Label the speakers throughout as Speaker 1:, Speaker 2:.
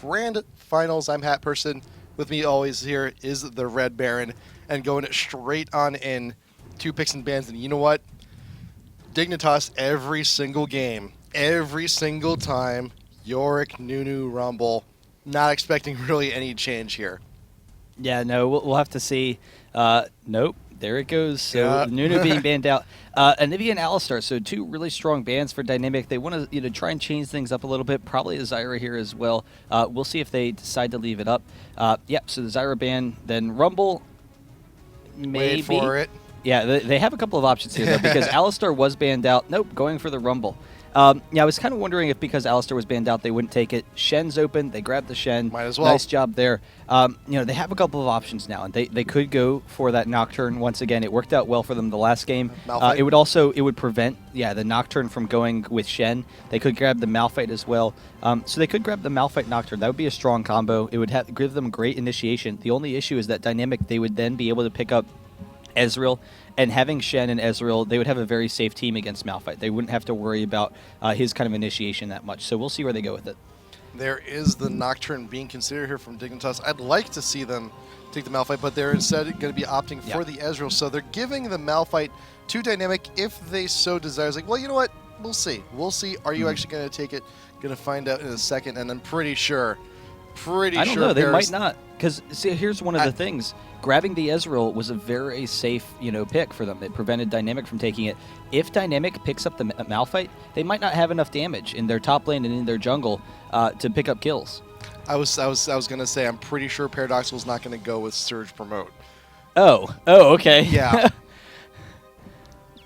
Speaker 1: Grand Finals. I'm Hat Person. With me always here is the Red Baron, and going straight on in 2 picks and bans. And you know what? Dignitas every single game, every single time. Yorick, Nunu, Rumble. Not expecting really any change here.
Speaker 2: Yeah, no, we'll have to see. Nope, there it goes. So
Speaker 1: Yeah.
Speaker 2: Nunu being banned out. Anivia and Alistar, so 2 really strong bans for Dynamic. They want to try and change things up a little bit. Probably a Zyra here as well. We'll see if they decide to leave it up. Yep, so the Zyra ban, then Rumble, maybe.
Speaker 1: Wait for it.
Speaker 2: Yeah, they have a couple of options here, though, because Alistar was banned out. Nope, going for the Rumble. Yeah, I was kind of wondering if because Alistar was banned out, they wouldn't take it. Shen's open. They grabbed the Shen.
Speaker 1: Might as well.
Speaker 2: Nice job there. They have a couple of options now, and they could go for that Nocturne once again. It worked out well for them the last game. It would prevent the Nocturne from going with Shen. They could grab the Malphite as well. So they could grab the Malphite Nocturne. That would be a strong combo. It would give them great initiation. The only issue is that Dynamic, they would then be able to pick up Ezreal, and having Shen and Ezreal, they would have a very safe team against Malphite. They wouldn't have to worry about his kind of initiation that much. So we'll see where they go with it.
Speaker 1: There is the Nocturne being considered here from Dignitas. I'd like to see them take the Malphite, but they're instead going to be opting for the Ezreal. So they're giving the Malphite to Dynamic if they so desire. It's like, well, you know what? We'll see. We'll see. Are you actually going to take it? Going to find out in a second, and I'm pretty sure. I
Speaker 2: don't know. They might not. Because, see, here's one of the things. Grabbing the Ezreal was a very safe, pick for them. It prevented Dynamic from taking it. If Dynamic picks up the Malphite, they might not have enough damage in their top lane and in their jungle to pick up kills.
Speaker 1: I was going to say, I'm pretty sure Paradoxal's not going to go with Surge Promote.
Speaker 2: Oh, okay.
Speaker 1: Yeah.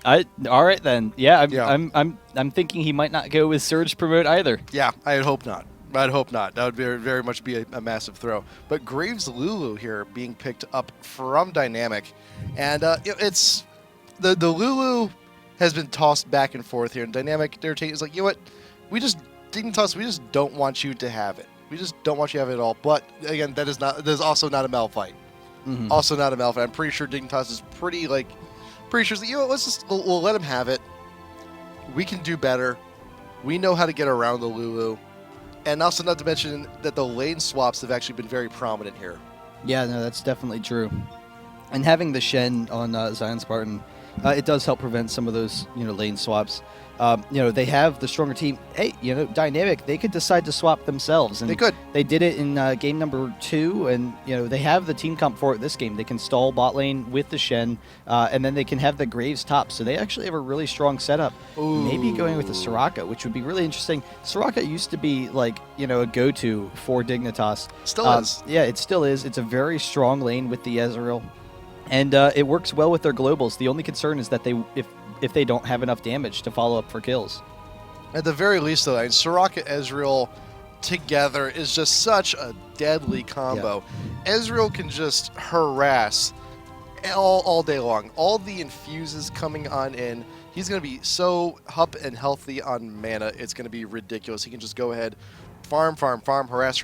Speaker 2: All right then. Yeah, I'm thinking he might not go with Surge Promote either.
Speaker 1: Yeah, I'd hope not. I'd hope not. That would very much be a massive throw. But Graves Lulu here being picked up from Dynamic. And it's the Lulu has been tossed back and forth here. And Dynamic, they're taking, it's like, you know what? Dignitas, we just don't want you to have it. We just don't want you to have it at all. But again, that is also not a Malphite. Mm-hmm. Also not a Malphite. I'm pretty sure Dignitas is pretty sure, you know what, we'll let him have it. We can do better. We know how to get around the Lulu. And also not to mention that the lane swaps have actually been very prominent here.
Speaker 2: Yeah, no, that's definitely true. And having the Shen on Zion Spartan, it does help prevent some of those, lane swaps. They have the stronger team. Hey, Dynamic, they could decide to swap themselves. And
Speaker 1: they could.
Speaker 2: They did it in game number 2, and, they have the team comp for it this game. They can stall bot lane with the Shen, and then they can have the Graves top. So they actually have a really strong setup.
Speaker 1: Ooh.
Speaker 2: Maybe going with the Soraka, which would be really interesting. Soraka used to be, a go-to for Dignitas.
Speaker 1: Still is.
Speaker 2: Yeah, it still is. It's a very strong lane with the Ezreal. And it works well with their globals. The only concern is that if they don't have enough damage to follow up for kills.
Speaker 1: At the very least, though, Soraka Ezreal together is just such a deadly combo. Yeah. Ezreal can just harass all day long. All the infuses coming on in. He's going to be so up and healthy on mana. It's going to be ridiculous. He can just go ahead, farm, harass.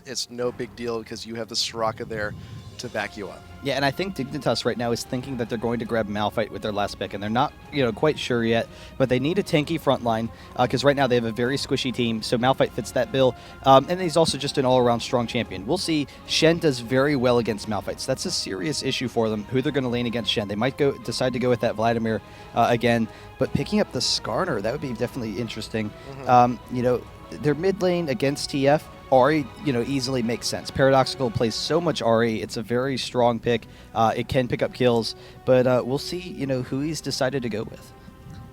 Speaker 1: It's no big deal because you have the Soraka there to back you up.
Speaker 2: Yeah, and I think Dignitas right now is thinking that they're going to grab Malphite with their last pick, and they're not, quite sure yet. But they need a tanky front line because right now they have a very squishy team, so Malphite fits that bill. And he's also just an all-around strong champion. We'll see. Shen does very well against Malphite, so that's a serious issue for them, who they're going to lane against Shen. They might decide to go with that Vladimir again, but picking up the Skarner, that would be definitely interesting. Mm-hmm. Their mid lane against TF, Ahri, easily makes sense. Paradoxical plays so much Ahri. It's a very strong pick. It can pick up kills, but we'll see, who he's decided to go with.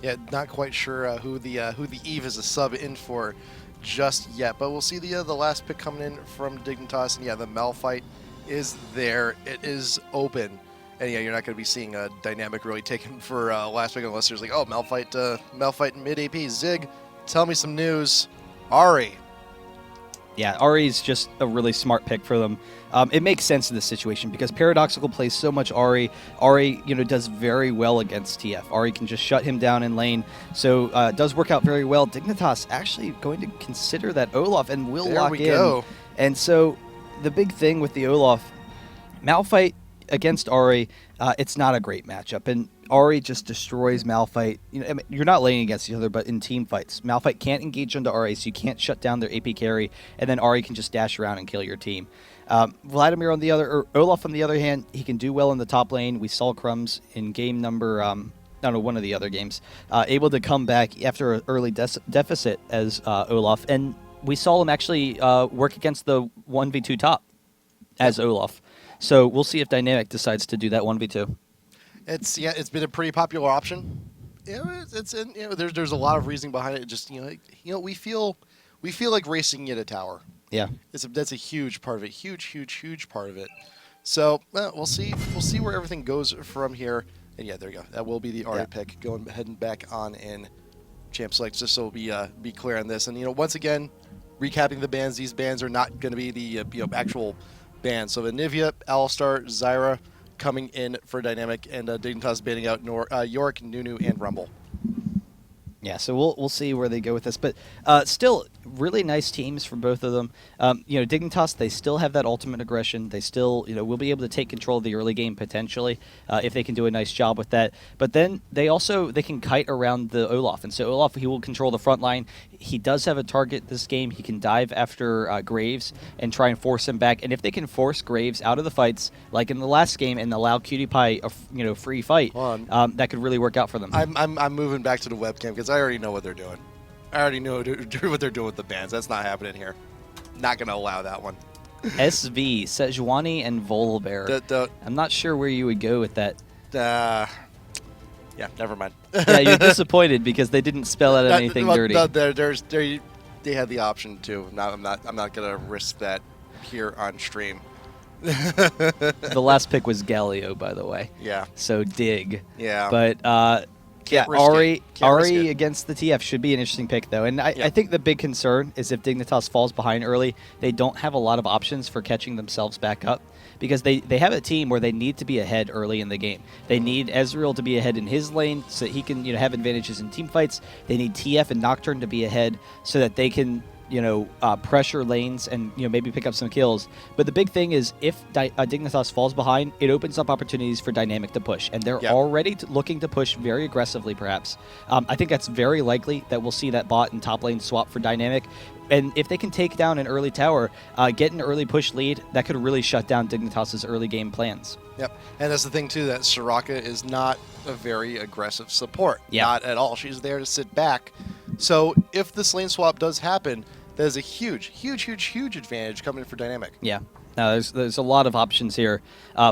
Speaker 1: Yeah, not quite sure who the Eve is a sub in for just yet, but we'll see the last pick coming in from Dignitas, and yeah, the Malphite is there. It is open, and yeah, you're not going to be seeing a Dynamic really taken for last pick unless there's Malphite mid AP. Zig, tell me some news. Ahri.
Speaker 2: Yeah, Ahri's just a really smart pick for them. It makes sense in this situation because Paradoxical plays so much Ahri. Ahri, does very well against TF. Ahri can just shut him down in lane, so it does work out very well. Dignitas actually going to consider that Olaf and will lock in.
Speaker 1: Go.
Speaker 2: And so the big thing with the Olaf, Malphite against Ahri, it's not a great matchup. And Ari just destroys Malphite. I mean, you're not laying against each other, but in team fights, Malphite can't engage into Ari, so you can't shut down their AP carry, and then Ari can just dash around and kill your team. Vladimir or Olaf on the other hand, he can do well in the top lane. We saw Crumbs in game number, I don't know, one of the other games, able to come back after an early deficit as Olaf, and we saw him actually work against the 1v2 top as Olaf. So we'll see if Dynamic decides to do that 1v2.
Speaker 1: It's been a pretty popular option. There's a lot of reasoning behind it. Just we feel like racing in a tower.
Speaker 2: Yeah,
Speaker 1: That's a huge part of it. Huge part of it. So we'll see where everything goes from here. And yeah, there you go. That will be the Ari pick heading back on in Champ Select. Just so we be clear on this. And once again, recapping the bans. These bans are not going to be the actual bans. So Anivia, Alistar, Zyra coming in for Dynamic, and Dignitas banning out Yorick, Nunu, and Rumble.
Speaker 2: Yeah, so we'll see where they go with this, but still really nice teams for both of them. Dignitas, they still have that ultimate aggression. They still will be able to take control of the early game potentially if they can do a nice job with that. But then they can kite around the Olaf, and so Olaf, he will control the front line. He does have a target this game. He can dive after Graves and try and force him back. And if they can force Graves out of the fights, like in the last game, and allow Cutie Pie a free fight, that could really work out for them.
Speaker 1: I'm moving back to the webcam because I already know what they're doing. I already know what they're doing with the bans. That's not happening here. Not going to allow that one.
Speaker 2: SV, Sejuani, and Volibear. I'm not sure where you would go with that.
Speaker 1: Yeah, never mind.
Speaker 2: Yeah, you're disappointed because they didn't spell out anything dirty.
Speaker 1: They had the option to. I'm not going to risk that here on stream.
Speaker 2: The last pick was Galio, by the way.
Speaker 1: Yeah.
Speaker 2: So dig.
Speaker 1: Yeah.
Speaker 2: But Ari against the TF should be an interesting pick, though. And I think the big concern is if Dignitas falls behind early, they don't have a lot of options for catching themselves back up, because they have a team where they need to be ahead early in the game. They need Ezreal to be ahead in his lane so that he can have advantages in team fights. They need TF and Nocturne to be ahead so that they can pressure lanes and maybe pick up some kills. But the big thing is if Dignitas falls behind, it opens up opportunities for Dynamic to push, and they're already looking to push very aggressively. Perhaps I think that's very likely that we'll see that bot and top lane swap for Dynamic. And if they can take down an early tower, get an early push lead, that could really shut down Dignitas' early game plans.
Speaker 1: Yep, and that's the thing too, that Soraka is not a very aggressive support.
Speaker 2: Yeah.
Speaker 1: Not at all. She's there to sit back. So if this lane swap does happen, that is a huge advantage coming for Dynamic.
Speaker 2: Yeah. Now, there's a lot of options here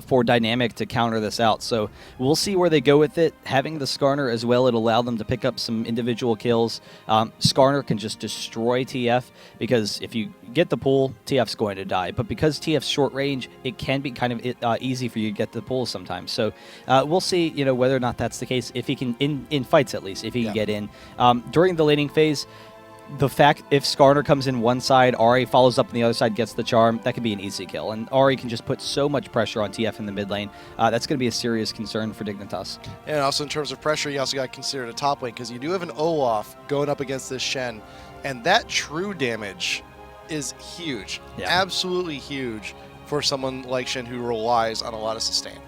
Speaker 2: for Dynamic to counter this out. So we'll see where they go with it. Having the Skarner as well, it'll allow them to pick up some individual kills. Skarner can just destroy TF, because if you get the pull, TF's going to die. But because TF's short range, it can be kind of easy for you to get the pull sometimes. So we'll see whether or not that's the case. If he can, in fights at least, if he can get in. During the laning phase, the fact if Skarner comes in one side, Ari follows up on the other side, gets the charm, that could be an easy kill. And Ari can just put so much pressure on TF in the mid lane. That's going to be a serious concern for Dignitas.
Speaker 1: And also in terms of pressure, you also got to consider the top lane, because you do have an Olaf going up against this Shen, and that true damage is huge. Yeah. Absolutely huge for someone like Shen who relies on a lot of sustain.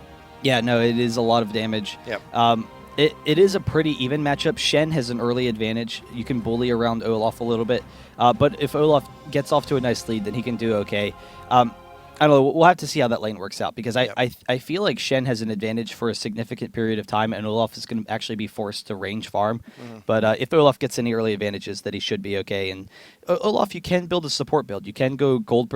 Speaker 2: Yeah, no, it is a lot of damage.
Speaker 1: Yep.
Speaker 2: It is a pretty even matchup. Shen has an early advantage. You can bully around Olaf a little bit. But if Olaf gets off to a nice lead, then he can do okay. I don't know. We'll have to see how that lane works out, because I feel like Shen has an advantage for a significant period of time, and Olaf is going to actually be forced to range farm. Mm-hmm. But if Olaf gets any early advantages, that he should be okay. And Olaf, you can build a support build. You can go gold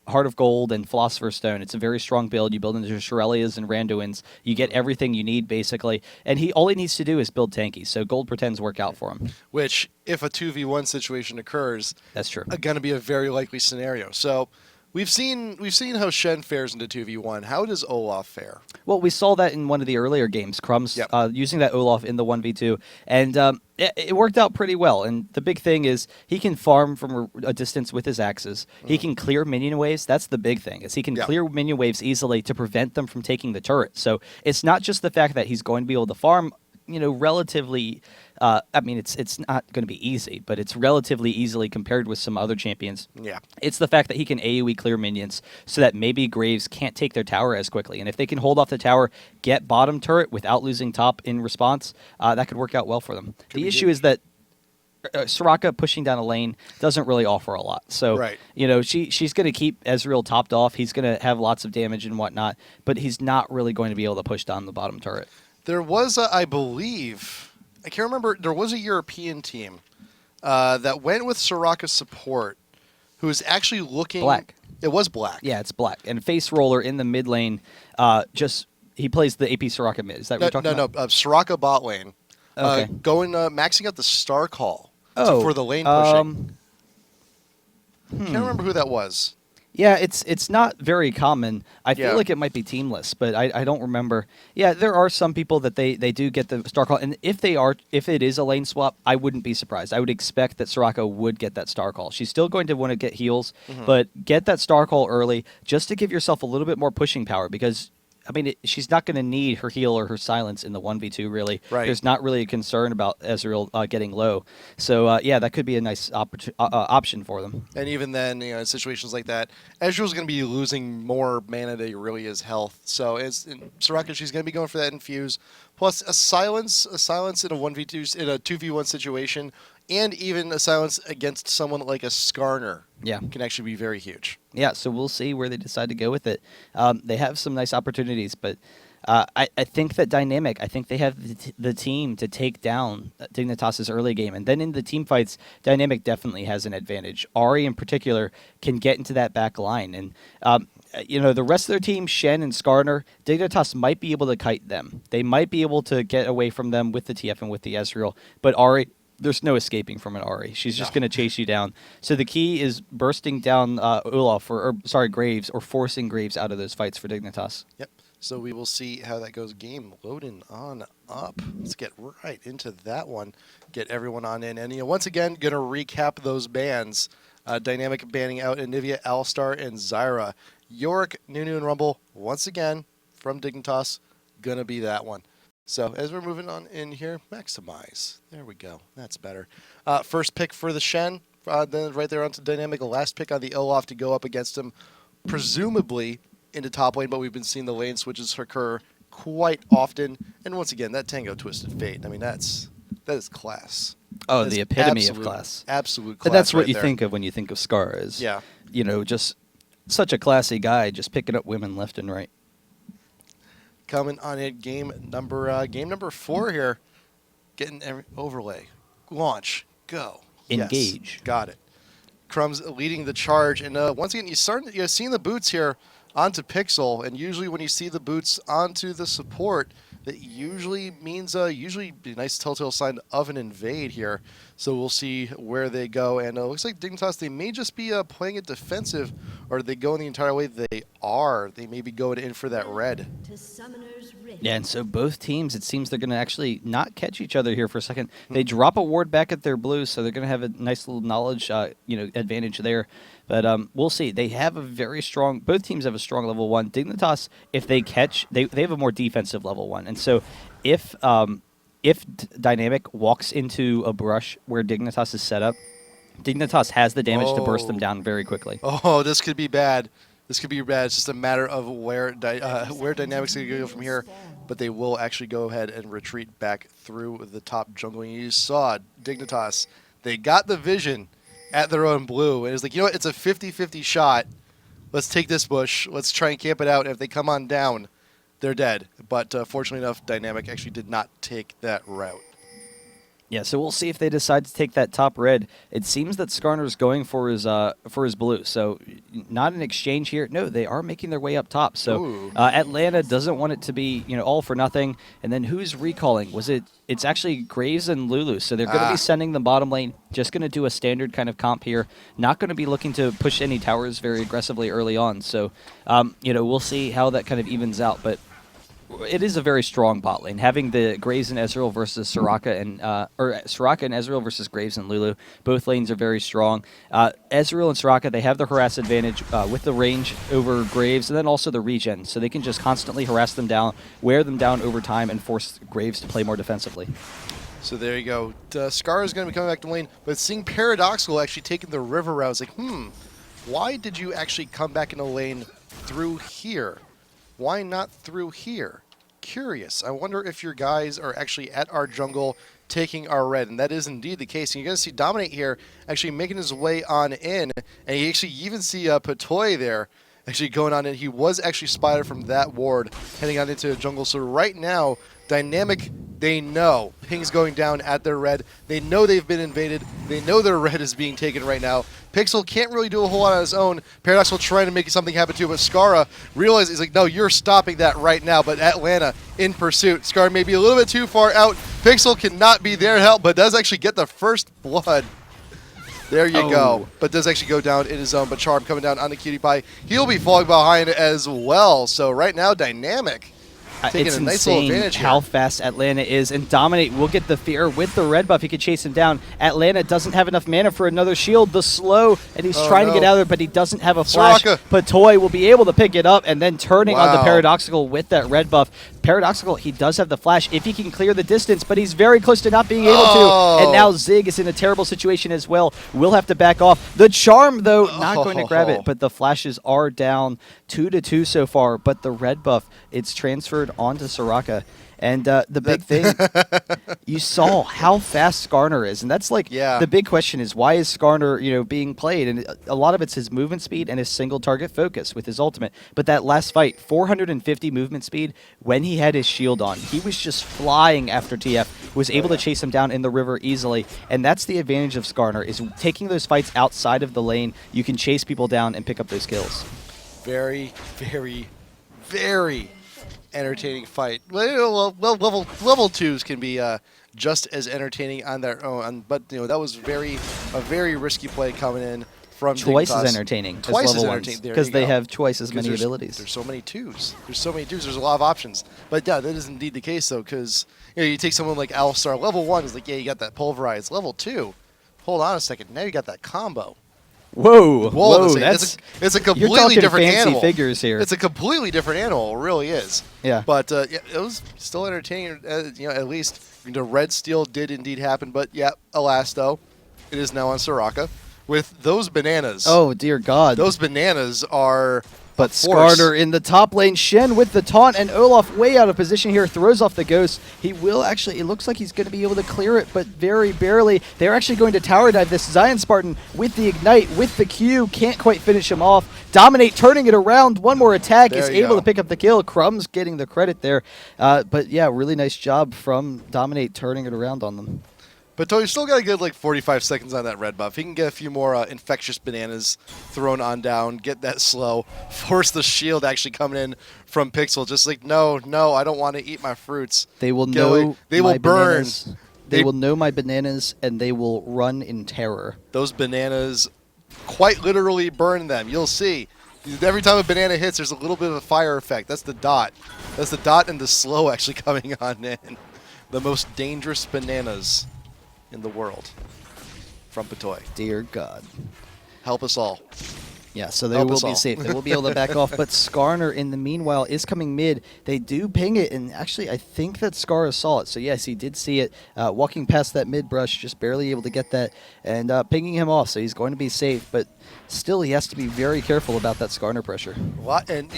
Speaker 2: Heart of Gold and Philosopher's Stone. It's a very strong build. You build into Shirelias and Randuins. You get everything you need, basically. And all he needs to do is build tanky, so gold pretends work out for him. Which,
Speaker 1: if a 2v1 situation occurs,
Speaker 2: that's true.
Speaker 1: Going to be a very likely scenario. So we've seen how Shen fares into 2v1. How does Olaf fare?
Speaker 2: Well, we saw that in one of the earlier games, Crumbs using that Olaf in the 1v2, and it worked out pretty well. And the big thing is he can farm from a distance with his axes. Mm-hmm. He can clear minion waves. That's the big thing, is he can clear minion waves easily to prevent them from taking the turret. So it's not just the fact that he's going to be able to farm relatively I mean, it's not going to be easy, but it's relatively easily compared with some other champions.
Speaker 1: Yeah.
Speaker 2: It's the fact that he can AoE clear minions so that maybe Graves can't take their tower as quickly. And if they can hold off the tower, get bottom turret without losing top in response, that could work out well for them. The issue is that Soraka pushing down a lane doesn't really offer a lot. So,
Speaker 1: Right.
Speaker 2: she's going to keep Ezreal topped off. He's going to have lots of damage and whatnot, but he's not really going to be able to push down the bottom turret.
Speaker 1: There was, I believe, I can't remember, there was a European team that went with Soraka support who was actually looking...
Speaker 2: Black.
Speaker 1: It was Black.
Speaker 2: Yeah, it's Black. And Face Roller in the mid lane, he plays the AP Soraka mid. Is that what you're talking about?
Speaker 1: No, Soraka bot lane.
Speaker 2: Okay.
Speaker 1: Maxing out the Star Call for the lane pushing. Can't remember who that was.
Speaker 2: Yeah, it's not very common. I feel
Speaker 1: Yeah.
Speaker 2: like it might be teamless, but I don't remember. Yeah, there are some people that they do get the Star Call, and if it is a lane swap, I wouldn't be surprised. I would expect that Soraka would get that Star Call. She's still going to want to get heals, but get that Star Call early just to give yourself a little bit more pushing power because. I mean, she's not going to need her heal or her silence in the 1v2, really.
Speaker 1: Right.
Speaker 2: There's not really a concern about Ezreal getting low. So, that could be a nice option for them.
Speaker 1: And even then, in situations like that, Ezreal's going to be losing more mana than he really is health. So Soraka, she's going to be going for that infuse. Plus a silence in a 1v2, in a 2v1 situation, and even a silence against someone like a Skarner can actually be very huge.
Speaker 2: Yeah, so we'll see where they decide to go with it. They have some nice opportunities, but I think that Dynamic, I think they have the team to take down Dignitas' early game. And then in the team fights, Dynamic definitely has an advantage. Ahri in particular can get into that back line. And, the rest of their team, Shen and Skarner, Dignitas might be able to kite them. They might be able to get away from them with the TF and with the Ezreal. But Ahri... There's no escaping from an Ahri. She's just going to chase you down. So the key is bursting down Graves, or forcing Graves out of those fights for Dignitas.
Speaker 1: Yep. So we will see how that goes. Game loading on up. Let's get right into that one. Get everyone on in. And once again, going to recap those bans. Dynamic banning out Anivia, Alistar, and Zyra. Yorick, Nunu, and Rumble, once again, from Dignitas, going to be that one. So as we're moving on in here, maximize. There we go. That's better. First pick for the Shen. Then right there onto Dynamic. The last pick on the Olaf to go up against him, presumably into top lane. But we've been seeing the lane switches occur quite often. And once again, that Tango Twisted Fate. I mean, that is class.
Speaker 2: Oh,
Speaker 1: That
Speaker 2: the
Speaker 1: is
Speaker 2: epitome of class.
Speaker 1: Absolute class.
Speaker 2: And that's what
Speaker 1: right
Speaker 2: you
Speaker 1: there.
Speaker 2: think of when you think of Scar is,
Speaker 1: Yeah.
Speaker 2: Just such a classy guy, just picking up women left and right.
Speaker 1: Coming on in game number 4 here. Getting every overlay. Launch. Go.
Speaker 2: Engage.
Speaker 1: Yes, got it. Crumbs leading the charge. And once again, you're seeing the boots here onto Pixel. And usually when you see the boots onto the support, that usually means usually a nice telltale sign of an invade here. So we'll see where they go. And it looks like Dignitas, they may just be playing it defensive, or they go in the entire way. They are. They may be going in for that red.
Speaker 2: Yeah, and so both teams, it seems they're going to actually not catch each other here for a second. They drop a ward back at their blue, so they're going to have a nice little knowledge advantage there. But we'll see. They have both teams have a strong level 1. Dignitas, if they catch, they have a more defensive level 1. And so if Dynamic walks into a brush where Dignitas is set up, Dignitas has the damage to burst them down very quickly.
Speaker 1: Oh, this could be bad. This could be bad. It's just a matter of where Dynamics are going to go from here. But they will actually go ahead and retreat back through the top jungle. And you saw Dignitas. They got the vision at their own blue. And it's like, it's a 50-50 shot. Let's take this bush. Let's try and camp it out. And if they come on down, they're dead. But fortunately enough, Dynamic actually did not take that route.
Speaker 2: Yeah, so we'll see if they decide to take that top red. It seems that Skarner's going for his blue, so not an exchange here. No, they are making their way up top. So Atlanta doesn't want it to be all for nothing. And then who's recalling? It's actually Graves and Lulu. So they're going to be sending the bottom lane. Just going to do a standard kind of comp here. Not going to be looking to push any towers very aggressively early on. So we'll see how that kind of evens out. But it is a very strong bot lane. Having the Graves and Ezreal versus Soraka Soraka and Ezreal versus Graves and Lulu. Both lanes are very strong. Ezreal and Soraka, they have the harass advantage with the range over Graves, and then also the regen. So they can just constantly harass them down, wear them down over time, and force Graves to play more defensively.
Speaker 1: So there you go. Scar is going to be coming back to lane, but seeing Paradoxical actually taking the river route, I was like, why did you actually come back into lane through here? Why not through here? Curious. I wonder if your guys are actually at our jungle taking our red, and that is indeed the case. And you're going to see Dominate here actually making his way on in, and you actually even see Patoy there actually going on in. He was actually spotted from that ward heading on into the jungle. So right now, Dynamic, they know ping's going down at their red. They know they've been invaded. They know their red is being taken right now. Pixel can't really do a whole lot on his own. Paradox will try to make something happen too, but Skara realizes, he's like, no, you're stopping that right now. But Atlanta in pursuit. Skara may be a little bit too far out. Pixel cannot be there to help, but does actually get the first blood. There you go. But does actually go down in his own. But Charm coming down on the Cutie Pie. He'll be falling behind as well. So right now, Dynamic taking
Speaker 2: it's
Speaker 1: a nice little
Speaker 2: insane
Speaker 1: advantage
Speaker 2: how
Speaker 1: here.
Speaker 2: fast Atlanta is, and Dominate will get the fear with the red buff. He could chase him down. Atlanta doesn't have enough mana for another shield. The slow, and he's trying to get out of there, but he doesn't have a flash.
Speaker 1: Soraka.
Speaker 2: Patoy will be able to pick it up, and then turning on the
Speaker 1: Wow.
Speaker 2: Paradoxical with that red buff. Paradoxical, he does have the flash if he can clear the distance, but he's very close to not being able to. And now Zig is in a terrible situation as well. Will have to back off. The Charm, though, not going to grab it, but the flashes are down 2-2 so far. But the red buff, it's transferred onto Soraka. And the big thing, you saw how fast Skarner is, and that's like the big question is, why is Skarner being played? And a lot of it's his movement speed and his single target focus with his ultimate. But that last fight, 450 movement speed when he had his shield on, he was just flying after TF, was able to chase him down in the river easily, and that's the advantage of Skarner, is taking those fights outside of the lane. You can chase people down and pick up those kills.
Speaker 1: Very, very, very entertaining fight. Well, level twos can be just as entertaining on their own, but that was a very risky play coming in from
Speaker 2: twice
Speaker 1: Dignitas.
Speaker 2: as entertaining
Speaker 1: Twice
Speaker 2: as
Speaker 1: as
Speaker 2: level
Speaker 1: entertaining,
Speaker 2: ones, because they have twice as many abilities.
Speaker 1: There's so many twos. There's a lot of options. But yeah, that is indeed the case though, because you take someone like Alistar, level 1 is like, yeah, you got that pulverize. Level 2, hold on a second, now you got that combo.
Speaker 2: Whoa,
Speaker 1: it's a completely
Speaker 2: you're talking
Speaker 1: different
Speaker 2: fancy
Speaker 1: animal.
Speaker 2: figures here.
Speaker 1: It's a completely different animal. It really is.
Speaker 2: Yeah.
Speaker 1: But it was still entertaining. At least the red steal did indeed happen. But yeah, alas though, it is now on Soraka with those bananas.
Speaker 2: Oh dear God!
Speaker 1: Those bananas are.
Speaker 2: But Skarner in the top lane, Shen with the taunt, and Olaf way out of position here, throws off the Ghost. He will actually, it looks like he's going to be able to clear it, but very barely. They're actually going to tower dive this. Zion Spartan with the Ignite, with the Q, can't quite finish him off. Dominate turning it around, one more attack, is able to pick up the kill. Crumbs getting the credit there. But yeah, really nice job from Dominate turning it around on them.
Speaker 1: But Toy still got a good 45 seconds on that red buff. He can get a few more infectious bananas thrown on down, get that slow, force the shield actually coming in from Pixel. Just like, no, I don't want to eat my fruits.
Speaker 2: They will know
Speaker 1: They will burn.
Speaker 2: Bananas. They will know my bananas, and they will run in terror.
Speaker 1: Those bananas quite literally burn them. You'll see. Every time a banana hits, there's a little bit of a fire effect. That's the dot. That's the dot and the slow actually coming on in. The most dangerous bananas in the world from Patoy.
Speaker 2: Dear God.
Speaker 1: Help us all.
Speaker 2: Yeah, so they will be safe. They will be able to back off. But Skarner, in the meanwhile, is coming mid. They do ping it, and actually, I think that Skarner saw it. So, yes, he did see it. Walking past that mid brush, just barely able to get that, and pinging him off. So he's going to be safe. But still, he has to be very careful about that Skarner pressure.
Speaker 1: And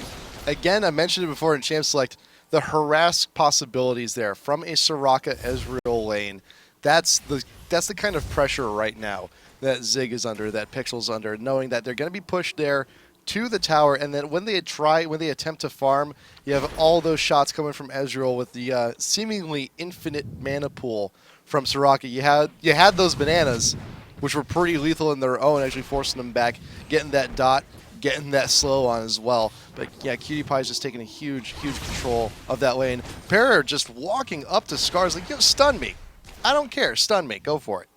Speaker 1: again, I mentioned it before in Champ Select, the harass possibilities there from a Soraka Ezreal lane. That's the kind of pressure right now that Zig is under, that Pixel's under, knowing that they're going to be pushed there to the tower, and then when they attempt to farm, you have all those shots coming from Ezreal with the seemingly infinite mana pool from Soraka. You had those bananas, which were pretty lethal in their own, actually forcing them back, getting that dot, getting that slow on as well. But yeah, Cutie Pie's just taking a huge control of that lane. Para just walking up to Scar's like, stun me. I don't care. Stun me. Go for it.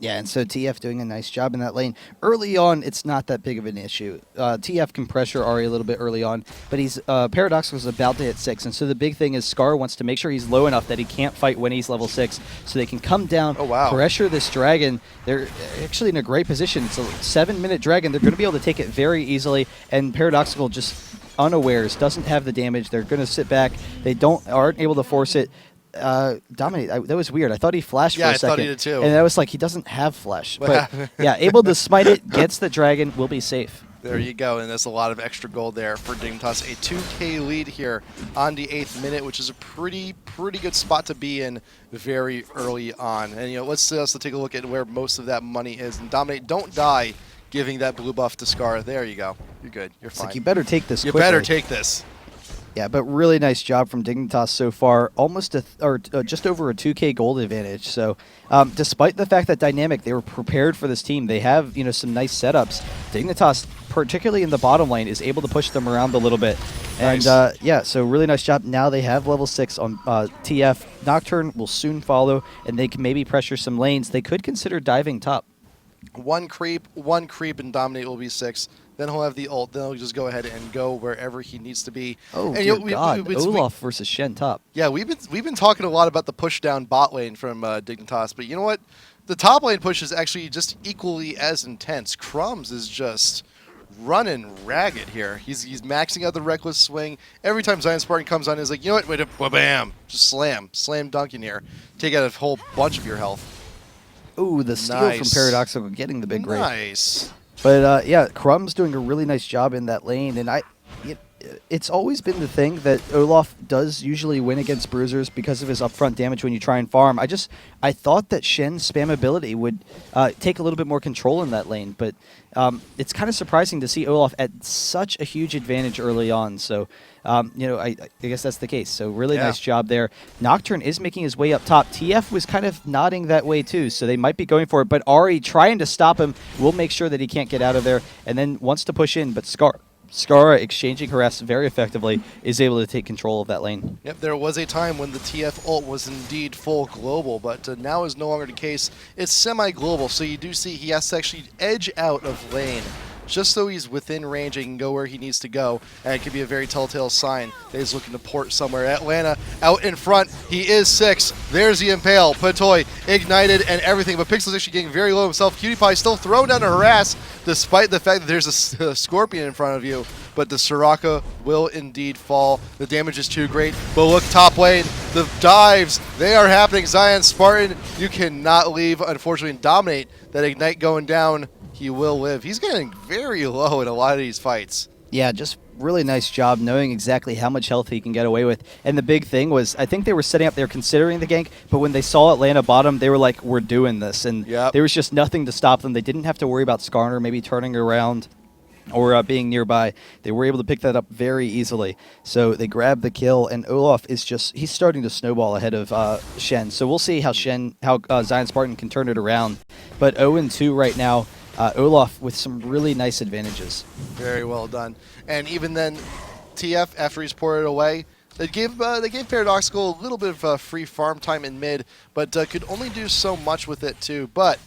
Speaker 2: Yeah, and so TF doing a nice job in that lane. Early on, it's not that big of an issue. TF can pressure Ari a little bit early on, but he's Paradoxical is about to hit 6, and so the big thing is Scar wants to make sure he's low enough that he can't fight when he's level 6, so they can come down, pressure this dragon. They're actually in a great position. It's a 7-minute dragon. They're going to be able to take it very easily, and Paradoxical just unawares, doesn't have the damage. They're going to sit back. They aren't able to force it. Dominate. That was weird. I thought he flashed
Speaker 1: Yeah,
Speaker 2: for a
Speaker 1: I
Speaker 2: second.
Speaker 1: thought he did too.
Speaker 2: And I was like, he doesn't have flash.
Speaker 1: What
Speaker 2: But
Speaker 1: happened?
Speaker 2: yeah, able to smite it, gets the dragon, will be safe.
Speaker 1: There you go, and that's a lot of extra gold there for Dignitas. A 2K lead here on the 8th minute, which is a pretty good spot to be in very early on. And let's also take a look at where most of that money is. And Dominate, don't die, giving that blue buff to Scar. There you go. You're good. You're
Speaker 2: It's
Speaker 1: fine.
Speaker 2: like, you better take this
Speaker 1: You
Speaker 2: quickly.
Speaker 1: better take this.
Speaker 2: Yeah, but really nice job from Dignitas so far. Almost just over a 2K gold advantage. So, despite the fact that Dynamic, they were prepared for this team, they have some nice setups. Dignitas, particularly in the bottom lane, is able to push them around a little bit.
Speaker 1: Nice.
Speaker 2: And yeah, so really nice job. Now they have level 6 on TF. Nocturne will soon follow, and they can maybe pressure some lanes. They could consider diving top.
Speaker 1: One creep, and Dominate will be 6. Then he'll have the ult. Then he'll just go ahead and go wherever he needs to be.
Speaker 2: Oh,
Speaker 1: and,
Speaker 2: dear God. Olaf versus Shen top.
Speaker 1: Yeah, we've been talking a lot about the push down bot lane from Dignitas, but you know what? The top lane push is actually just equally as intense. Crumbs is just running ragged here. He's maxing out the reckless swing. Every time Zion Spartan comes on, he's like, you know what? Wait, bam, just slam dunk in here. Take out a whole bunch of your health.
Speaker 2: Ooh, the steal from Paradoxical getting the big raid.
Speaker 1: Nice.
Speaker 2: But yeah, Crumb's doing a really nice job in that lane, and it's always been the thing that Olaf does usually win against Bruisers because of his upfront damage when you try and farm. I thought that Shen's spam ability would take a little bit more control in that lane, but it's kind of surprising to see Olaf at such a huge advantage early on. So, I guess that's the case. So really nice job there. Nocturne is making his way up top. TF was kind of nodding that way too, so they might be going for it. But Ari trying to stop him will make sure that he can't get out of there, and then wants to push in, but Scar, exchanging harass very effectively, is able to take control of that lane.
Speaker 1: Yep, there was a time when the TF ult was indeed full global, but now is no longer the case. It's semi-global, so you do see he has to actually edge out of lane just so he's within range and can go where he needs to go. And it could be a very telltale sign that he's looking to port somewhere. Atlanta out in front. He is 6. There's the Impale. Patoy ignited and everything, but Pixel's actually getting very low himself. Cutie still thrown down to harass despite the fact that there's a Scorpion in front of you. But the Soraka will indeed fall. The damage is too great. But look, top lane, the dives, they are happening. Zion Spartan, you cannot leave, unfortunately, and Dominate. That Ignite going down, he will live. He's getting very low in a lot of these fights.
Speaker 2: Yeah, just really nice job knowing exactly how much health he can get away with. And the big thing was, I think they were setting up, they were considering the gank, but when they saw Atlanta bottom, they were like, we're doing this. And there was just nothing to stop them. They didn't have to worry about Skarner maybe turning around or being nearby. They were able to pick that up very easily. So they grabbed the kill, and Olaf is he's starting to snowball ahead of Shen. So we'll see how Zion Spartan can turn it around. But 0-2 right now. Olaf with some really nice advantages.
Speaker 1: Very well done. And even then, TF, after he's poured it away, they gave Paradoxical a little bit of free farm time in mid, but could only do so much with it too. But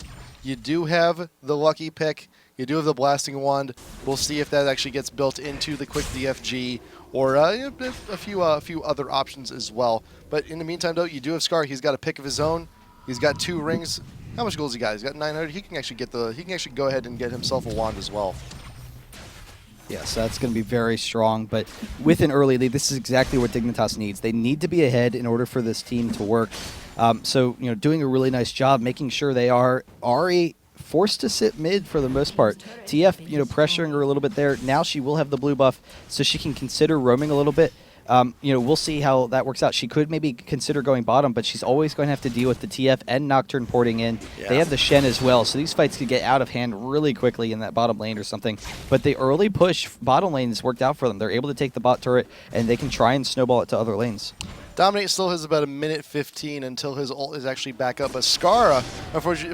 Speaker 1: you do have the lucky pick. You do have the Blasting Wand. We'll see if that actually gets built into the quick DFG or a few other options as well. But in the meantime, though, you do have Scar. He's got a pick of his own. He's got 2 rings. How much gold has he got? He's got 900. He can actually go ahead and get himself a wand as well.
Speaker 2: Yeah, so that's going to be very strong. But with an early lead, this is exactly what Dignitas needs. They need to be ahead in order for this team to work. So doing a really nice job, making sure they are Ari forced to sit mid for the most part. TF, pressuring her a little bit there. Now she will have the blue buff, so she can consider roaming a little bit. We'll see how that works out. She could maybe consider going bottom, but she's always going to have to deal with the TF and Nocturne porting in. Yeah. They have the Shen as well, so these fights could get out of hand really quickly in that bottom lane or something. But the early push bottom lane has worked out for them. They're able to take the bot turret, and they can try and snowball it to other lanes.
Speaker 1: Dominate still has about 1:15 until his ult is actually back up. But Skara,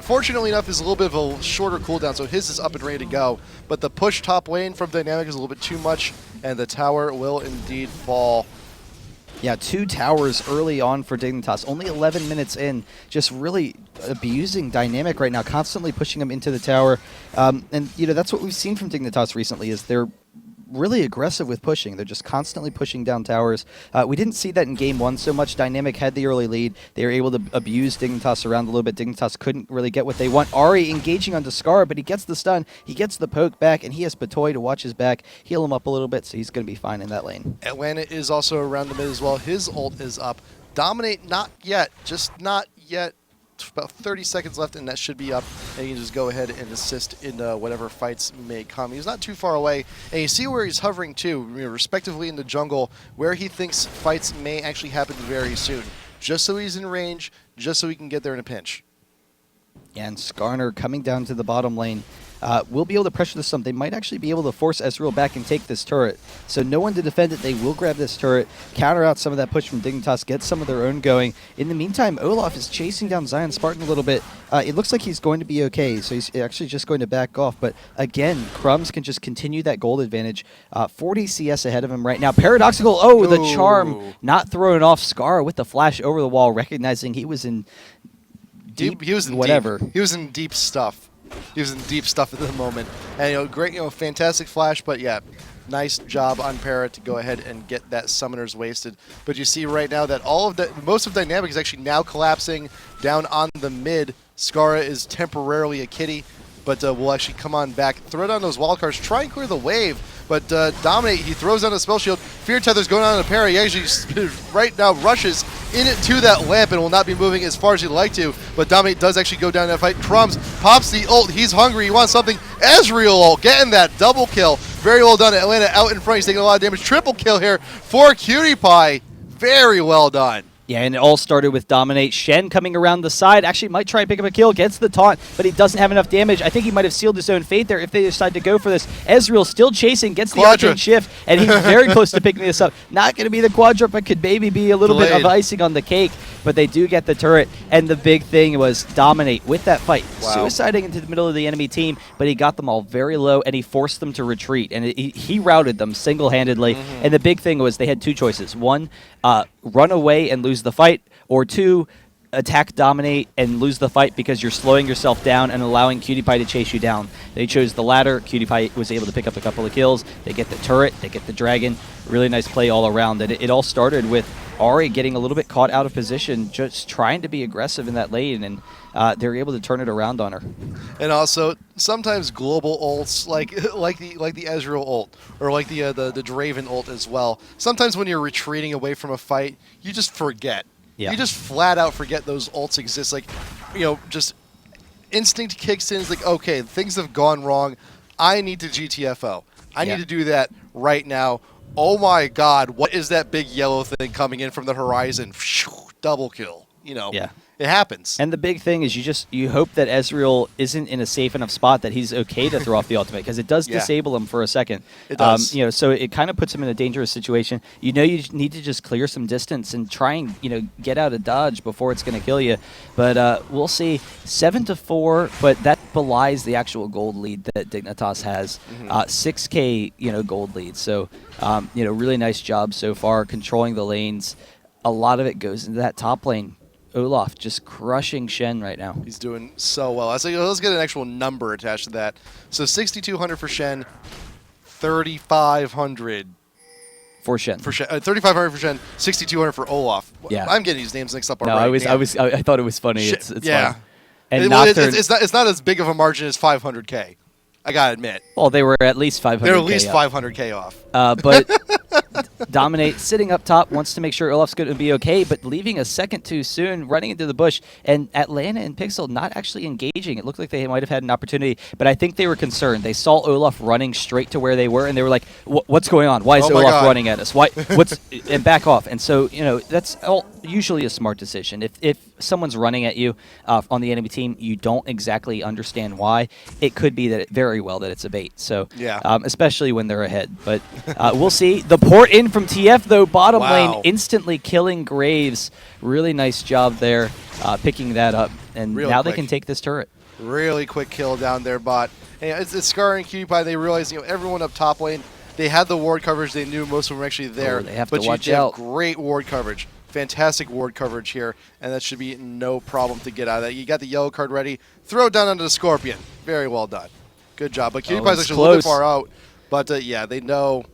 Speaker 1: fortunately enough, is a little bit of a shorter cooldown, so his is up and ready to go. But the push top lane from Dynamic is a little bit too much, and the tower will indeed fall.
Speaker 2: Yeah, 2 towers early on for Dignitas. Only 11 minutes in, just really abusing Dynamic right now, constantly pushing them into the tower. And that's what we've seen from Dignitas recently, is they're really aggressive with pushing. They're just constantly pushing down towers. We didn't see that in Game 1 so much. Dynamic had the early lead. They were able to abuse Dignitas around a little bit. Dignitas couldn't really get what they want. Ari engaging on Scar, but he gets the stun. He gets the poke back, and he has Patoy to watch his back, heal him up a little bit, so he's going to be fine in that lane.
Speaker 1: Atlanta is also around the mid as well. His ult is up. Dominate, not yet. Just not yet. About 30 seconds left, and that should be up. And you can just go ahead and assist in whatever fights may come. He's not too far away. And you see where he's hovering, too, respectively in the jungle, where he thinks fights may actually happen very soon. Just so he's in range, just so he can get there in a pinch.
Speaker 2: And Skarner coming down to the bottom lane. Will be able to pressure this some. They might actually be able to force Ezreal back and take this turret. So no one to defend it. They will grab this turret, counter out some of that push from Dignitas, get some of their own going. In the meantime, Olaf is chasing down Zion Spartan a little bit. It looks like he's going to be okay, so he's actually just going to back off. But again, Crumbs can just continue that gold advantage. 40 CS ahead of him right now. Paradoxical, the charm not throwing off Scar with the flash over the wall, recognizing he was in deep,
Speaker 1: he was in
Speaker 2: whatever.
Speaker 1: He was in deep stuff. He was in deep stuff at the moment. And, great, fantastic flash, but yeah, nice job on Para to go ahead and get that Summoners wasted. But you see right now that most of Dynamic is actually now collapsing down on the mid. Skara is temporarily a kitty, but will actually come on back, throw down those wall cards, try and clear the wave. But Dominate, he throws down a spell shield. Fear Tether's going on to Para. He actually right now rushes into that lamp and will not be moving as far as he'd like to. But Dominate does actually go down in that fight. Crumbs pops the ult. He's hungry. He wants something. Ezreal ult, getting that double kill. Very well done. Atlanta out in front. He's taking a lot of damage. Triple kill here for Cutie Pie. Very well done.
Speaker 2: Yeah, and it all started with Dominate. Shen coming around the side, actually might try and pick up a kill, gets the taunt, but he doesn't have enough damage. I think he might have sealed his own fate there if they decide to go for this. Ezreal still chasing, gets the arcane shift, and he's very close to picking this up. Not going to be the quadra, but could maybe be a little bit of icing on the cake, but they do get the turret, and the big thing was Dominate with that fight. Wow. Suiciding into the middle of the enemy team, but he got them all very low, and he forced them to retreat, and he routed them single-handedly, and the big thing was they had two choices. One, run away and lose the fight, or two, attack, dominate, and lose the fight because you're slowing yourself down and allowing Cutie Pie to chase you down. They chose the latter. Cutie Pie was able to pick up a couple of kills. They get the turret. They get the dragon. Really nice play all around. And it all started with Ahri getting a little bit caught out of position, just trying to be aggressive in that lane, and they were able to turn it around on her.
Speaker 1: And also, sometimes global ults, like the Ezreal ult, or like the Draven ult as well, sometimes when you're retreating away from a fight, you just forget. Yeah. You just flat out forget those ults exist. Like, just instinct kicks in. It's like, okay, things have gone wrong. I need to GTFO. I need to do that right now. Oh my God, what is that big yellow thing coming in from the horizon? Double kill. Yeah. It happens.
Speaker 2: And the big thing is you hope that Ezreal isn't in a safe enough spot that he's okay to throw off the ultimate, because it does disable him for a second.
Speaker 1: It does.
Speaker 2: So it kind of puts him in a dangerous situation. You need to just clear some distance and try and get out of dodge before it's going to kill you. But we'll see. 7-4, but that belies the actual gold lead that Dignitas has. 6K gold lead. So really nice job so far controlling the lanes. A lot of it goes into that top lane. Olaf just crushing Shen right now.
Speaker 1: He's doing so well. Let's get an actual number attached to that. So 6,200 for Shen, 3,500
Speaker 2: for Shen.
Speaker 1: 3,500 for Shen, 6,200 for Olaf.
Speaker 2: Yeah,
Speaker 1: I'm getting these names mixed up
Speaker 2: already. No, I thought it was funny. It's fine. And
Speaker 1: it's not as big of a margin as 500K. I gotta admit.
Speaker 2: Well, they were at least 500K.
Speaker 1: They're at least 500K off.
Speaker 2: But Dominate sitting up top, wants to make sure Olaf's going to be okay, but leaving a second too soon, running into the bush, and Atlanta and Pixel not actually engaging. It looked like they might have had an opportunity, but I think they were concerned. They saw Olaf running straight to where they were, and they were like, "What's going on? Why is Olaf running at us? Why? And back off." And so that's usually a smart decision. If someone's running at you on the enemy team, you don't exactly understand why. It could be that very well that it's a bait. So especially when they're ahead, but we'll see. The port in from TF though, bottom lane instantly killing Graves. Really nice job there, picking that up, and now they can take this turret.
Speaker 1: Really quick kill down there, bot. Hey, it's Scar and Cutie Pie. They realize everyone up top lane. They had the ward coverage. They knew most of them were actually there.
Speaker 2: They have to watch out.
Speaker 1: Great ward coverage. Fantastic ward coverage here, and that should be no problem to get out of that. You got the yellow card ready. Throw it down onto the Scorpion. Very well done. Good job. But Cutie Pie's actually a little bit far out. But yeah, they know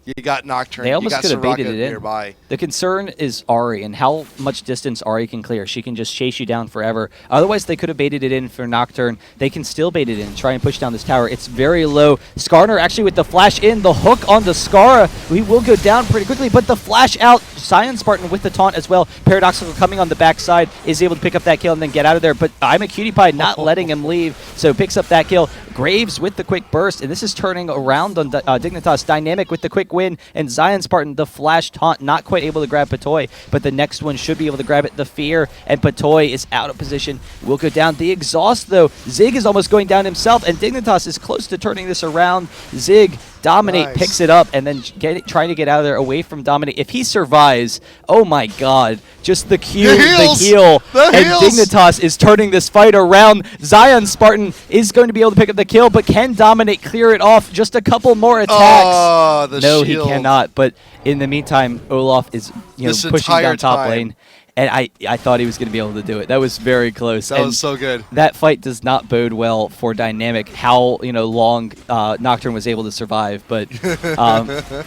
Speaker 1: You got Nocturne.
Speaker 2: They almost
Speaker 1: you got
Speaker 2: could have baited
Speaker 1: Soraka
Speaker 2: it in.
Speaker 1: nearby.
Speaker 2: The concern is Ahri and how much distance Ahri can clear. She can just chase you down forever. Otherwise, they could have baited it in for Nocturne. They can still bait it in, try and push down this tower. It's very low. Skarner actually with the flash in, the hook on the Skara. We will go down pretty quickly, but the flash out. Scion Spartan with the taunt as well. Paradoxical coming on the backside is able to pick up that kill and then get out of there. But I'm a Cutie Pie not letting him leave, so picks up that kill. Graves with the quick burst, and this is turning around on Dignitas. Dynamic with the quick win, and Zion Spartan, the flash taunt, not quite able to grab Patoy, but the next one should be able to grab it. The Fear, and Patoy is out of position. Will go down. The exhaust, though. Zig is almost going down himself, and Dignitas is close to turning this around. Zig, Dominate,
Speaker 1: Nice.
Speaker 2: picks it up, and then trying to get out of there away from Dominate. If he survives, oh my god, just the Q,
Speaker 1: The
Speaker 2: the
Speaker 1: heals!
Speaker 2: heal,
Speaker 1: The
Speaker 2: and
Speaker 1: heals!
Speaker 2: Dignitas is turning this fight around. Zion Spartan is going to be able to pick up the kill, but can Dominate clear it off? Just a couple more attacks.
Speaker 1: Oh, the
Speaker 2: No,
Speaker 1: shield.
Speaker 2: he cannot. But in the meantime, Olaf is
Speaker 1: This
Speaker 2: pushing
Speaker 1: entire
Speaker 2: down top
Speaker 1: time.
Speaker 2: lane, and I thought he was going to be able to do it. That was very close.
Speaker 1: That
Speaker 2: And
Speaker 1: was so good.
Speaker 2: that fight does not bode well for Dynamic. How long Nocturne was able to survive, but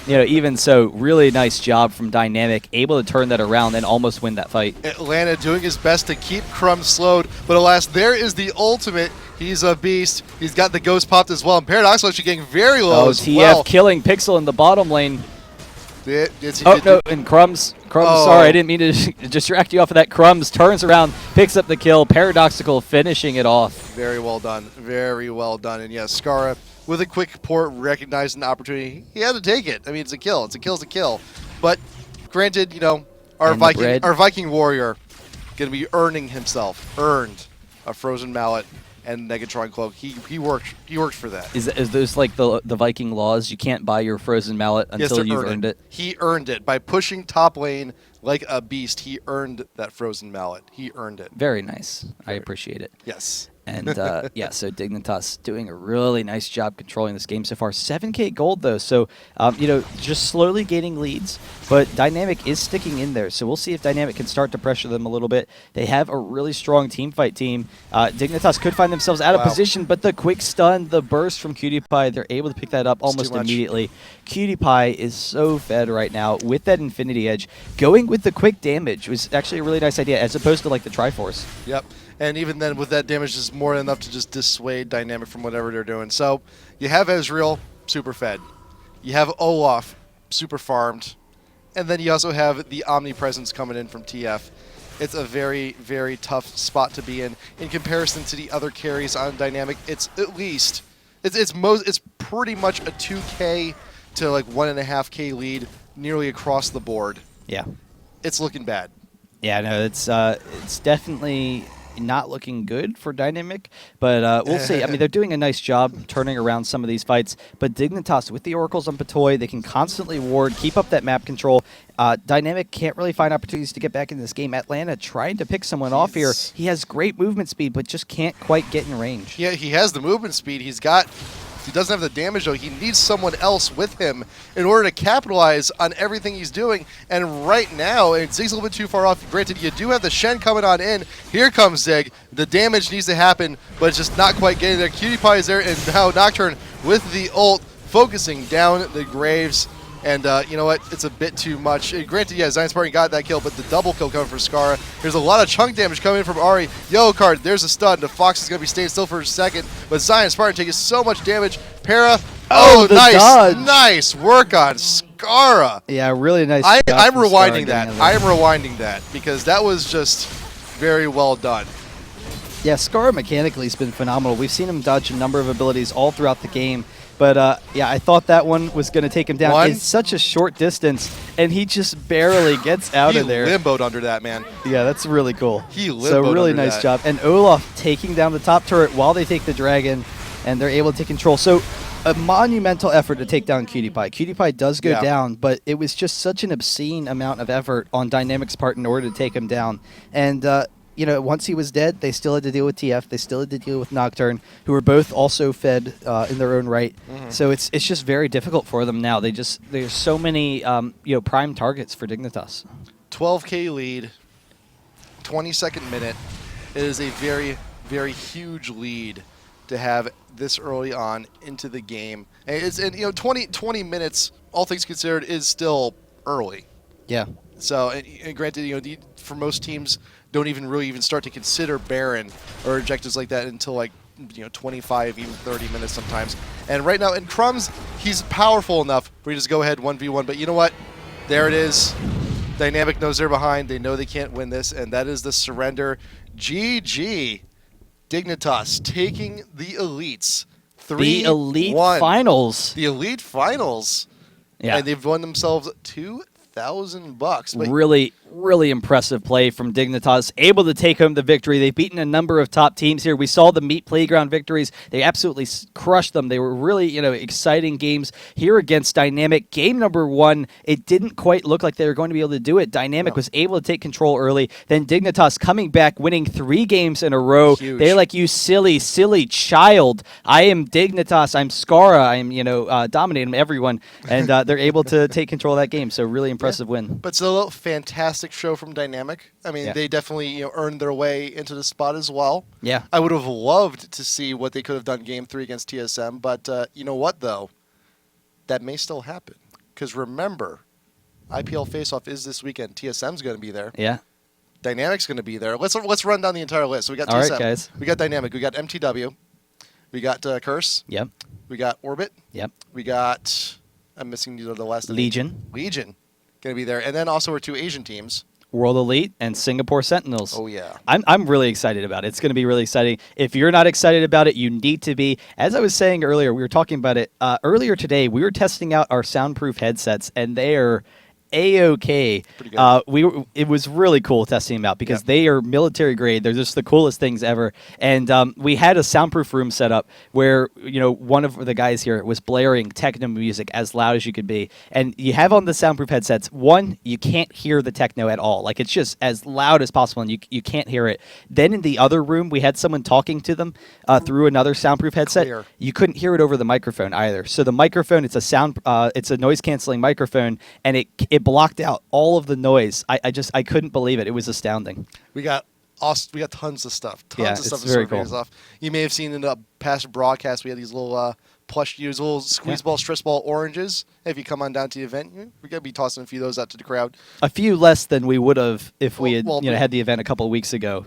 Speaker 2: even so, really nice job from Dynamic, able to turn that around and almost win that fight.
Speaker 1: Atlanta doing his best to keep Crumb slowed, but alas, there is the ultimate. He's a beast. He's got the ghost popped as well, and Paradox actually getting very low as
Speaker 2: TF
Speaker 1: well.
Speaker 2: killing Pixel in the bottom lane.
Speaker 1: No.
Speaker 2: And Crumbs,
Speaker 1: Oh.
Speaker 2: sorry, I didn't mean to distract you off of that. Crumbs turns around, picks up the kill, Paradoxical finishing it off.
Speaker 1: Very well done. Very well done. And yes, Skara with a quick port, recognizing the opportunity. He had to take it. I mean, it's a kill. It's a kill. But granted, our
Speaker 2: And the bread.
Speaker 1: Viking warrior going to be earned a frozen mallet and Negatron cloak. He worked for that.
Speaker 2: Is those like the Viking laws? You can't buy your frozen mallet until
Speaker 1: to
Speaker 2: you've
Speaker 1: earn
Speaker 2: earned it.
Speaker 1: He earned it by pushing top lane like a beast. He earned that frozen mallet. He earned it.
Speaker 2: Very nice. I appreciate it.
Speaker 1: Yes.
Speaker 2: And so Dignitas doing a really nice job controlling this game so far. 7K gold though, so just slowly gaining leads, but Dynamic is sticking in there. So we'll see if Dynamic can start to pressure them a little bit. They have a really strong team fight team. Dignitas could find themselves out of position, but the quick stun, the burst from Cutie Pie, they're able to pick that up almost
Speaker 1: too much.
Speaker 2: immediately. Cutie Pie is so fed right now with that Infinity Edge. Going with the quick damage was actually a really nice idea as opposed to like the Triforce.
Speaker 1: Yep. And even then, with that damage, is more than enough to just dissuade Dynamic from whatever they're doing. So you have Ezreal, super fed. You have Olaf, super farmed. And then you also have the Omnipresence coming in from TF. It's a very, very tough spot to be in comparison to the other carries on Dynamic. It's at least, it's pretty much a 2K to like 1.5K lead nearly across the board.
Speaker 2: Yeah.
Speaker 1: It's looking bad.
Speaker 2: Yeah, no, it's definitely not looking good for Dynamic, but we'll see. I mean, they're doing a nice job turning around some of these fights, but Dignitas with the Oracles on Patoy, they can constantly ward, keep up that map control. Dynamic can't really find opportunities to get back in this game. Atlanta trying to pick someone off here. He has great movement speed, but just can't quite get in range.
Speaker 1: Yeah, he has the movement speed. He doesn't have the damage, though. He needs someone else with him in order to capitalize on everything he's doing. And right now, and Zig's a little bit too far off. Granted, you do have the Shen coming on in. Here comes Zig. The damage needs to happen, but it's just not quite getting there. Cutie Pie is there, and now Nocturne with the ult, focusing down the Graves. And you know what? It's a bit too much. Granted, yeah, Zion Spartan got that kill, but the double kill coming from Skara. There's a lot of chunk damage coming in from Ahri. Yellow card, there's a stun. The Fox is going to be staying still for a second, but Zion Spartan taking so much damage. Para,
Speaker 2: the
Speaker 1: nice.
Speaker 2: dodge.
Speaker 1: Nice work on Skara.
Speaker 2: Yeah, really nice.
Speaker 1: I'm
Speaker 2: job from
Speaker 1: rewinding
Speaker 2: Skara
Speaker 1: that.
Speaker 2: getting
Speaker 1: I am rewinding that because that was just very well done.
Speaker 2: Yeah, Skara mechanically has been phenomenal. We've seen him dodge a number of abilities all throughout the game. But, yeah, I thought that one was going to take him down. It's such a short distance, and he just barely gets out of there.
Speaker 1: He limboed under that, man.
Speaker 2: Yeah, that's really cool.
Speaker 1: He limboed
Speaker 2: So really
Speaker 1: under
Speaker 2: nice
Speaker 1: that.
Speaker 2: job. And Olaf taking down the top turret while they take the dragon, and they're able to take control. So a monumental effort to take down Cutie Pie. Cutie Pie does go down, but it was just such an obscene amount of effort on Dynamic's part in order to take him down. And, once he was dead, they still had to deal with TF. They still had to deal with Nocturne, who were both also fed in their own right.
Speaker 1: Mm-hmm.
Speaker 2: So it's just very difficult for them now. There's so many prime targets for Dignitas.
Speaker 1: 12K lead, 22nd minute. It is a very, very huge lead to have this early on into the game. And 20 minutes, all things considered, is still early.
Speaker 2: Yeah.
Speaker 1: So, and granted, for most teams, don't even really even start to consider Baron or objectives like that until 25, even 30 minutes sometimes. And right now, and Crumbs, he's powerful enough where he just go ahead 1v1. But you know what? There it is. Dynamic knows they're behind. They know they can't win this, and that is the surrender. GG. Dignitas taking the elites.
Speaker 2: The Elite Finals.
Speaker 1: The Elite Finals.
Speaker 2: Yeah.
Speaker 1: And they've won themselves $2,000. But
Speaker 2: Really impressive play from Dignitas, able to take home the victory. They've beaten a number of top teams here. We saw the Meat Playground victories. They absolutely crushed them. They were really, exciting games here against Dynamic. Game number 1, it didn't quite look like they were going to be able to do it. Dynamic was able to take control early. Then Dignitas coming back, winning 3 games in a row.
Speaker 1: Huge.
Speaker 2: They're like, you silly child. I am Dignitas. I'm Scara. I'm, dominating everyone. And they're able to take control of that game. So really impressive win.
Speaker 1: But still, fantastic show from Dynamic. I mean, they definitely earned their way into the spot as well.
Speaker 2: Yeah.
Speaker 1: I would have loved to see what they could have done Game 3 against TSM, but you know what, though? That may still happen. Because remember, IPL Face-Off is this weekend. TSM's going to be there.
Speaker 2: Yeah.
Speaker 1: Dynamic's going to be there. Let's run down the entire list. So we got TSM.
Speaker 2: All right, guys.
Speaker 1: We got Dynamic. We got MTW. We got Curse.
Speaker 2: Yep.
Speaker 1: We got Orbit.
Speaker 2: Yep.
Speaker 1: We got... I'm missing the last name.
Speaker 2: Legion.
Speaker 1: Going to be there. And then also our 2 Asian teams.
Speaker 2: World Elite and Singapore Sentinels.
Speaker 1: Oh, yeah.
Speaker 2: I'm really excited about it. It's going to be really exciting. If you're not excited about it, you need to be. As I was saying earlier, we were talking about it earlier today. We were testing out our soundproof headsets, and they are A-OK.
Speaker 1: Pretty good.
Speaker 2: It was really cool testing them out because they are military grade. They're just the coolest things ever. And we had a soundproof room set up where one of the guys here was blaring techno music as loud as you could be. And you have on the soundproof headsets, one, you can't hear the techno at all. Like, it's just as loud as possible, and you can't hear it. Then in the other room, we had someone talking to them through another soundproof headset.
Speaker 1: Clear.
Speaker 2: You couldn't hear it over the microphone either. So the microphone, it's a noise canceling microphone, and it blocked out all of the noise. I couldn't believe it. It was astounding.
Speaker 1: We got tons of stuff. Tons of stuff to
Speaker 2: very
Speaker 1: start
Speaker 2: cool.
Speaker 1: off. You may have seen in the past broadcast, we had these little plush, little squeeze ball, stress ball oranges. If you come on down to the event, we're going to be tossing a few of those out to the crowd.
Speaker 2: A few less than we would have if we had had the event a couple of weeks ago,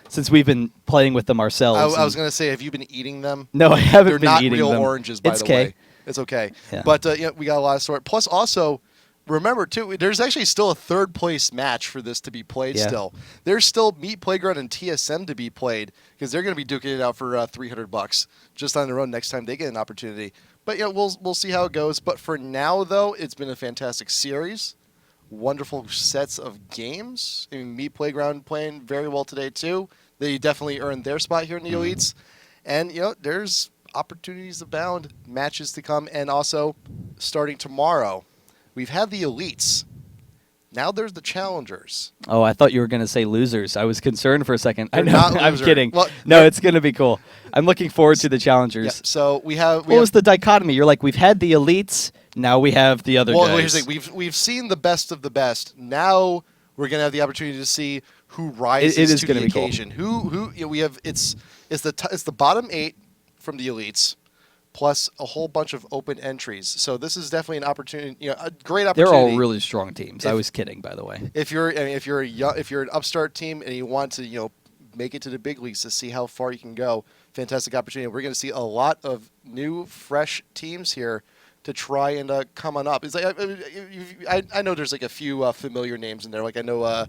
Speaker 2: since we've been playing with them ourselves.
Speaker 1: I was going to say, have you been eating them?
Speaker 2: No, I haven't
Speaker 1: They're
Speaker 2: been
Speaker 1: not
Speaker 2: eating
Speaker 1: real
Speaker 2: them.
Speaker 1: oranges, by
Speaker 2: It's
Speaker 1: the way. It's okay.
Speaker 2: Yeah.
Speaker 1: But we got a lot of sort. Plus, also, remember, too, there's actually still a third-place match for this to be played still. There's still Meat Playground and TSM to be played because they're going to be duking it out for $300 just on their own next time they get an opportunity. But, we'll see how it goes. But for now, though, it's been a fantastic series. Wonderful sets of games. I mean, Meat Playground playing very well today, too. They definitely earned their spot here in the Elites. And, there's opportunities abound, matches to come. And also, starting tomorrow, we've had the Elites. Now there's the Challengers.
Speaker 2: Oh, I thought you were going to say losers. I was concerned for a second.
Speaker 1: They're
Speaker 2: I know.
Speaker 1: not
Speaker 2: I'm
Speaker 1: loser.
Speaker 2: kidding.
Speaker 1: Well,
Speaker 2: no, it's going to be cool. I'm looking forward to the Challengers.
Speaker 1: Yeah, so we have...
Speaker 2: What was the dichotomy? You're like, we've had the Elites, now we have the other
Speaker 1: well,
Speaker 2: guys.
Speaker 1: here's the thing. We've seen the best of the best. Now we're going to have the opportunity to see who rises to the occasion. Cool. Who we have... It's the bottom 8 from the Elites, plus a whole bunch of open entries. So this is definitely an opportunity, a great opportunity.
Speaker 2: They're all really strong teams. I was kidding, by the way.
Speaker 1: If you're an upstart team and you want to make it to the big leagues to see how far you can go, fantastic opportunity. We're going to see a lot of new, fresh teams here to try and come on up. It's like I know there's like a few familiar names in there. Like I know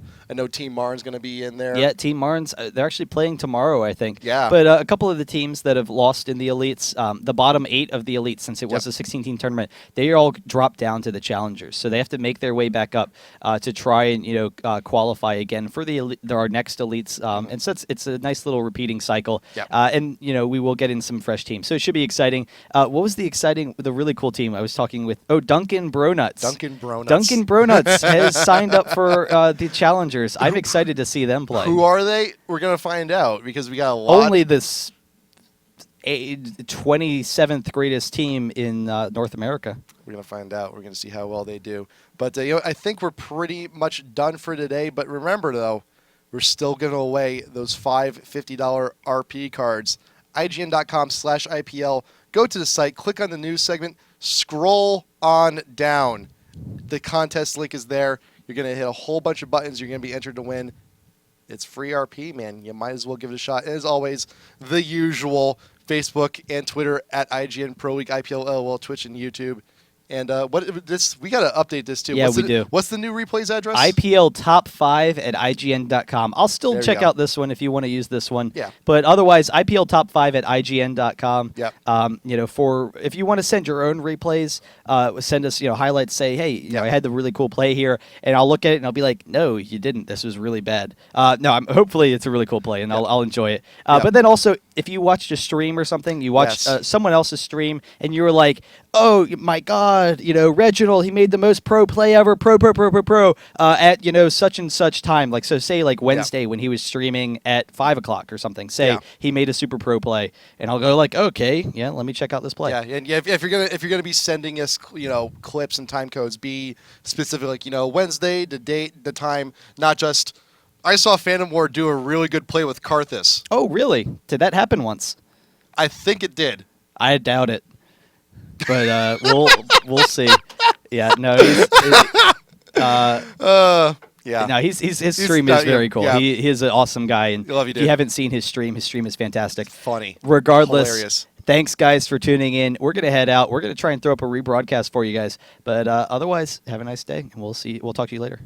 Speaker 1: Team Marn's going to be in there.
Speaker 2: Yeah, Team Marn's they're actually playing tomorrow, I think.
Speaker 1: Yeah.
Speaker 2: But a couple of the teams that have lost in the elites, the bottom 8 of the elites, since it was a 16-team tournament, they all dropped down to the challengers. So they have to make their way back up to try and qualify again for our next elites. And so it's a nice little repeating cycle.
Speaker 1: Yep.
Speaker 2: And we will get in some fresh teams. So it should be exciting. What was the really cool team I was talking with? Oh, Duncan Bronuts.
Speaker 1: Duncan Bronuts.
Speaker 2: Duncan Bronuts has signed up for the challengers. I'm excited to see them play.
Speaker 1: Who are they? We're going to find out because we got a lot.
Speaker 2: Only this 27th greatest team in North America.
Speaker 1: We're going to find out. We're going to see how well they do. But I think we're pretty much done for today. But remember, though, we're still giving away those $5 $50 RP cards. ign.com/IPL. Go to the site, click on the news segment, scroll on down. The contest link is there. You're going to hit a whole bunch of buttons. You're going to be entered to win. It's free RP, man. You might as well give it a shot. And as always, the usual Facebook and Twitter at IGN Pro League, IPL, LOL, Twitch, and YouTube. And we got to update this too.
Speaker 2: Yeah, we do.
Speaker 1: What's the new replays address?
Speaker 2: IPL top 5 at IGN.com. I'll still check out this one if you want to use this one.
Speaker 1: Yeah.
Speaker 2: But otherwise, IPL top 5 at IGN.com.
Speaker 1: Yep.
Speaker 2: For if you want to send your own replays, send us highlights. Say, hey, I had the really cool play here, and I'll look at it and I'll be like, no, you didn't. This was really bad. No, hopefully it's a really cool play, and I'll enjoy it. But then also, if you watched a stream or something, you watched someone else's stream, and you were like, oh my God, Reginald, he made the most pro play ever, pro, at, such and such time. Like, so say like Wednesday when he was streaming at 5 o'clock or something, say he made a super pro play, and I'll go like, okay, yeah, let me check out this play.
Speaker 1: Yeah, and if you're gonna be sending us, clips and time codes, be specific, like, Wednesday, the date, the time, not just, I saw Phantom War do a really good play with Karthus.
Speaker 2: Oh, really? Did that happen once?
Speaker 1: I think it did.
Speaker 2: I doubt it. But we'll see. Yeah, no, his stream is very cool.
Speaker 1: Yeah.
Speaker 2: He is an awesome guy, and
Speaker 1: Love you, dude.
Speaker 2: if you haven't seen his stream is fantastic.
Speaker 1: Funny.
Speaker 2: Regardless,
Speaker 1: Hilarious.
Speaker 2: Thanks guys for tuning in. We're gonna head out. We're gonna try and throw up a rebroadcast for you guys. But otherwise, have a nice day, and we'll talk to you later.